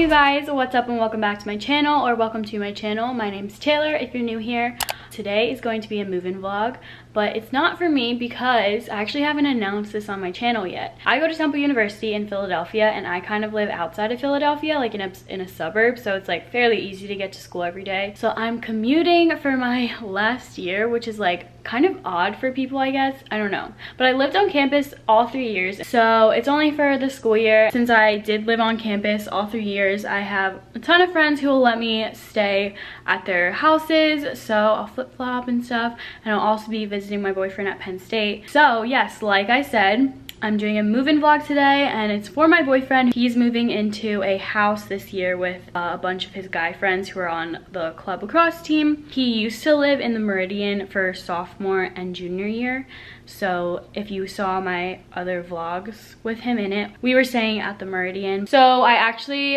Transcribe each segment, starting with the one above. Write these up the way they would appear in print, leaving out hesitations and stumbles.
you guys, what's up and welcome back to my channel, or welcome to my channel. My name's Taylor if you're new here. Today is going to be a move-in vlog, but it's not for me because I actually haven't announced this on my channel yet. I go to Temple University in Philadelphia, and I kind of live outside of Philadelphia, like in a suburb, so it's like fairly easy to get to school every day. So I'm commuting for my last year, which is like kind of odd for people, I guess. I don't know. But I lived on campus all 3 years, so it's only for the school year. Since I did live on campus all 3 years, I have a ton of friends who will let me stay at their houses, so I'll flip-flop and stuff, and I'll also be visiting my boyfriend at Penn State. So yes, like I said, I'm doing a move-in vlog today, and it's for my boyfriend. He's moving into a house this year with a bunch of his guy friends who are on the club lacrosse team. He used to live in the Meridian for sophomore and junior year, so if you saw my other vlogs with him in it, we were staying at the Meridian. So I actually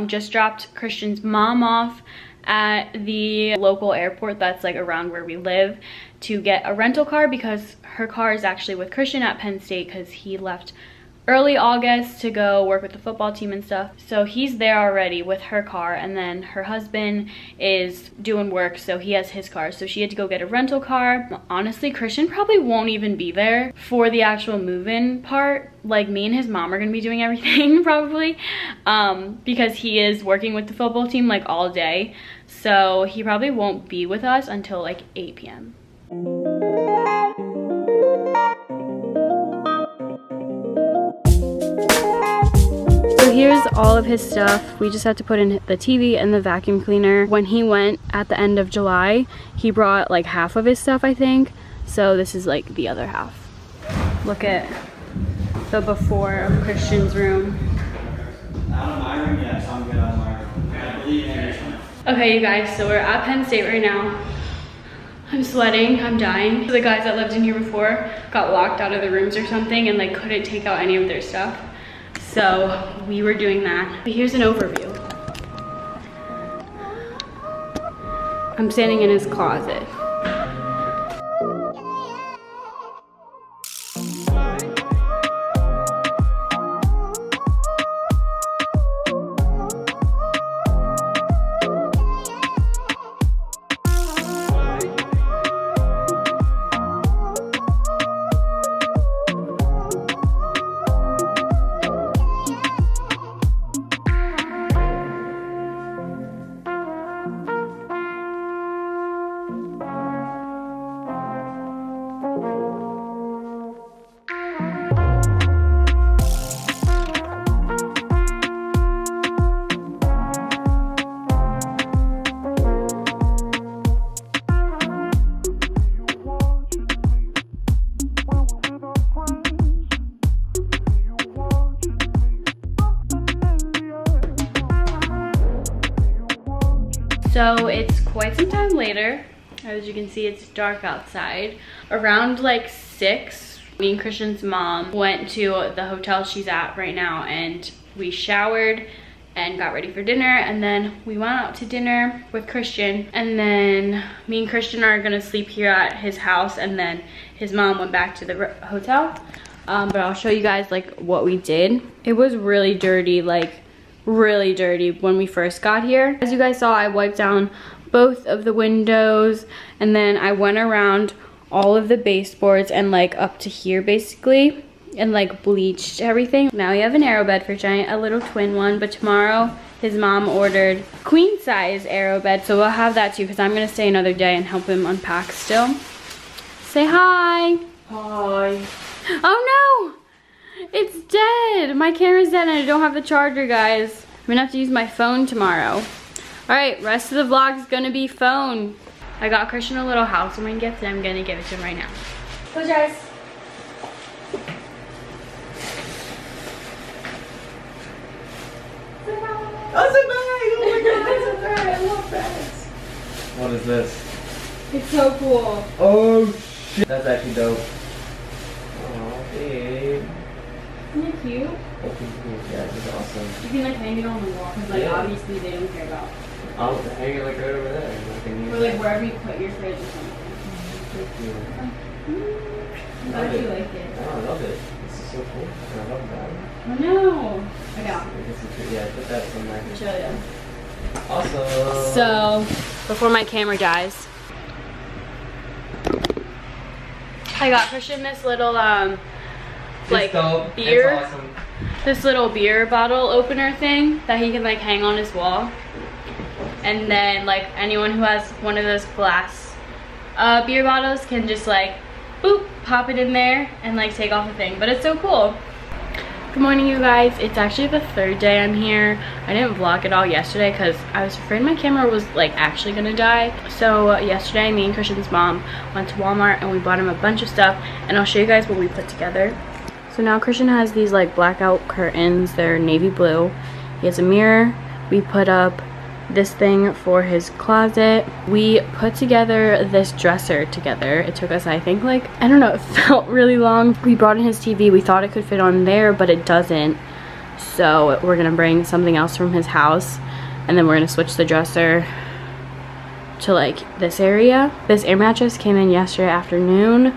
just dropped Christian's mom off at the local airport that's like around where we live to get a rental car, because her car is actually with Christian at Penn State because he left early August to go work with the football team and stuff. So he's there already with her car, and then her husband is doing work, so he has his car. So she had to go get a rental car. Honestly, Christian probably won't even be there for the actual move-in part. Like, me and his mom are gonna be doing everything probably, because he is working with the football team like all day. So he probably won't be with us until like 8 p.m. So here's all of his stuff. We just had to put in the TV and the vacuum cleaner. When he went at the end of July, he brought like half of his stuff, I think. So this is like the other half. Look at the before of Christian's room. Out of my room, yes, I'm good on my room. I believe in yourself. Okay, you guys, so we're at Penn State right now. I'm sweating, I'm dying. The guys that lived in here before got locked out of the rooms or something and like couldn't take out any of their stuff. So we were doing that. But here's an overview. I'm standing in his closet. So it's quite some time later. As you can see, it's dark outside. Around like 6, me and Christian's mom went to the hotel she's at right now, and we showered and got ready for dinner, and then we went out to dinner with Christian, and then me and Christian are gonna sleep here at his house, and then his mom went back to the hotel. But I'll show you guys like what we did. It was really dirty, like really dirty when we first got here. As you guys saw, I wiped down both of the windows, and then I went around all of the baseboards and like up to here basically, and like bleached everything. Now we have an aero bed for Giant, a little twin one, but tomorrow his mom ordered queen size aero bed, so we'll have that too because I'm gonna stay another day and help him unpack still. Say hi. Hi. Oh no! It's dead! My camera's dead and I don't have the charger, guys. I'm gonna have to use my phone tomorrow. Alright, rest of the vlog's gonna be phone. I got Christian a little housewarming gift and I'm gonna give it to him right now. Close your eyes. That's a bag! Oh my god, that's a bag! I love bags. What is this? It's so cool. Oh shit. That's actually dope. Oh, babe. Isn't it cute? Yeah, this is awesome. You can like hang it on the wall because like obviously they don't care about. I'll hang it like right over there. Or like wherever you put your fridge or something. Thank you. Glad you like it. Oh, I love it. This is so cool. I love that. Oh no. I know. Yeah, put that somewhere. I'll show you. Awesome. So, before my camera dies, I got Christian this little like beer. It's awesome. This little beer bottle opener thing that he can like hang on his wall. And then like anyone who has one of those glass beer bottles can just like boop, pop it in there and like take off the thing. But it's so cool. Good morning, you guys. It's actually the third day I'm here. I didn't vlog it all yesterday because I was afraid my camera was like actually gonna die. So yesterday me and Christian's mom went to Walmart and we bought him a bunch of stuff, and I'll show you guys what we put together. So now Christian has these like blackout curtains. They're navy blue. He has a mirror. We put up this thing for his closet. We put together this dresser together. It took us, I think, like, I don't know, it felt really long. We brought in his TV. We thought it could fit on there, but it doesn't. So we're gonna bring something else from his house, and then we're gonna switch the dresser to like this area. This air mattress came in yesterday afternoon,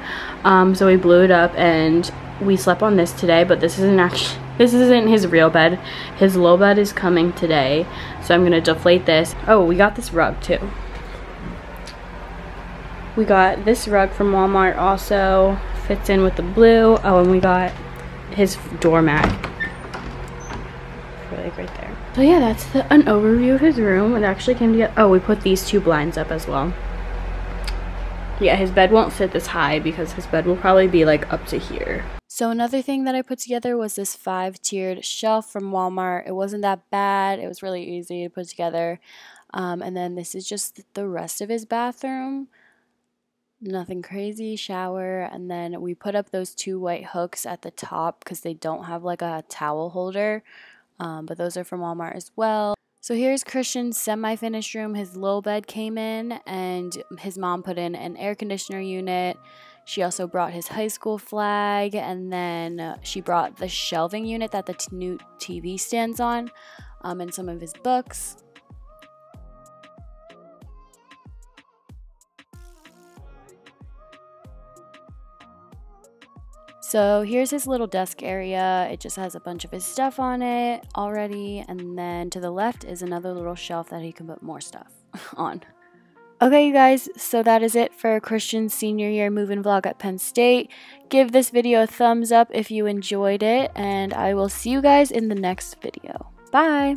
so we blew it up and we slept on this today, but this isn't his real bed. His low bed is coming today, so I'm gonna deflate this. Oh, we got this rug too. We got this rug from Walmart, also fits in with the blue. Oh, and we got his doormat. Really right there. So yeah, that's an overview of his room. It actually came together. Oh, we put these two blinds up as well. Yeah, his bed won't sit this high because his bed will probably be like up to here. So another thing that I put together was this 5-tiered shelf from Walmart. It wasn't that bad. It was really easy to put together. And then this is just the rest of his bathroom. Nothing crazy. Shower. And then we put up those 2 white hooks at the top because they don't have like a towel holder. But those are from Walmart as well. So here's Christian's semi-finished room. His low bed came in and his mom put in an air conditioner unit. She also brought his high school flag, and then she brought the shelving unit that the new TV stands on, and some of his books. So here's his little desk area. It just has a bunch of his stuff on it already, and then to the left is another little shelf that he can put more stuff on. Okay, you guys, so that is it for Christian's senior year move-in vlog at Penn State. Give this video a thumbs up if you enjoyed it, and I will see you guys in the next video. Bye!